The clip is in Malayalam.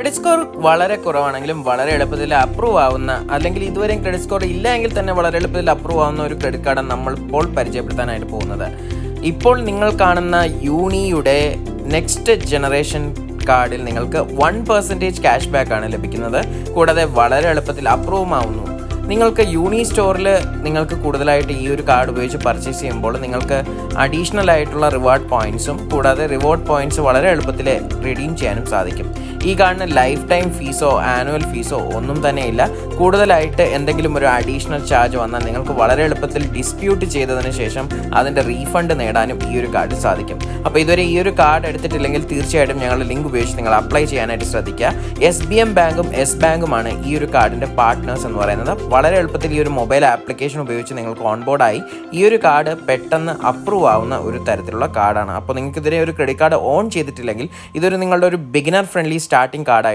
ക്രെഡിറ്റ് സ്കോർ വളരെ കുറവാണെങ്കിലും വളരെ എളുപ്പത്തിൽ അപ്രൂവ് ആവുന്ന അല്ലെങ്കിൽ ഇതുവരെയും ക്രെഡിറ്റ് സ്കോർ ഇല്ല എങ്കിൽ തന്നെ വളരെ എളുപ്പത്തിൽ അപ്രൂവ് ആവുന്ന ഒരു ക്രെഡിറ്റ് കാർഡാണ് നമ്മൾ ഇപ്പോൾ പരിചയപ്പെടുത്താനായിട്ട് പോകുന്നത്. ഇപ്പോൾ നിങ്ങൾ കാണുന്ന യൂണിയുടെ നെക്സ്റ്റ് ജനറേഷൻ കാർഡിൽ നിങ്ങൾക്ക് 1% ക്യാഷ് ബാക്ക് ആണ് ലഭിക്കുന്നത്. കൂടാതെ വളരെ എളുപ്പത്തിൽ അപ്രൂവ് ആവുന്നു. നിങ്ങൾക്ക് യൂണി സ്റ്റോറിൽ നിങ്ങൾക്ക് കൂടുതലായിട്ട് ഈ ഒരു കാർഡ് ഉപയോഗിച്ച് പർച്ചേസ് ചെയ്യുമ്പോൾ നിങ്ങൾക്ക് അഡീഷണൽ ആയിട്ടുള്ള റിവാർഡ് പോയിന്റ്സും കൂടാതെ റിവാർഡ് പോയിന്റ്സ് വളരെ എളുപ്പത്തിൽ റിഡീം ചെയ്യാനും സാധിക്കും. ഈ കാർഡിന് ലൈഫ് ടൈം ഫീസോ ആനുവൽ ഫീസോ ഒന്നും തന്നെ ഇല്ല. കൂടുതലായിട്ട് എന്തെങ്കിലും ഒരു അഡീഷണൽ ചാർജ് വന്നാൽ നിങ്ങൾക്ക് വളരെ എളുപ്പത്തിൽ ഡിസ്പ്യൂട്ട് ചെയ്തതിന് ശേഷം അതിൻ്റെ റീഫണ്ട് നേടാനും ഈ ഒരു കാർഡിൽ സാധിക്കും. അപ്പോൾ ഇതുവരെ ഈ ഒരു കാർഡ് എടുത്തിട്ടില്ലെങ്കിൽ തീർച്ചയായിട്ടും ഞങ്ങളുടെ ലിങ്ക് ഉപയോഗിച്ച് നിങ്ങൾ അപ്ലൈ ചെയ്യാനായിട്ട് ശ്രദ്ധിക്കുക. SBM ബാങ്കും യെസ് ബാങ്കുമാണ് ഈ ഒരു കാർഡിൻ്റെ പാർട്ട്നേഴ്സ് എന്ന് പറയുന്നത്. വളരെ എളുപ്പത്തിൽ ഈ ഒരു മൊബൈൽ ആപ്ലിക്കേഷൻ ഉപയോഗിച്ച് നിങ്ങൾക്ക് ഓൺബോർഡായി ഈ ഒരു കാർഡ് പെട്ടെന്ന് അപ്രൂവ് ആവുന്ന ഒരു തരത്തിലുള്ള കാർഡാണ്. അപ്പോൾ നിങ്ങൾക്ക് ഇതിനെ ഒരു ക്രെഡിറ്റ് കാർഡ് ഓൺ ചെയ്തിട്ടില്ലെങ്കിൽ ഇതൊരു നിങ്ങളുടെ ഒരു ബിഗിനർ ഫ്രണ്ട്ലി സ്റ്റാർട്ടിംഗ് കാർഡായിട്ട്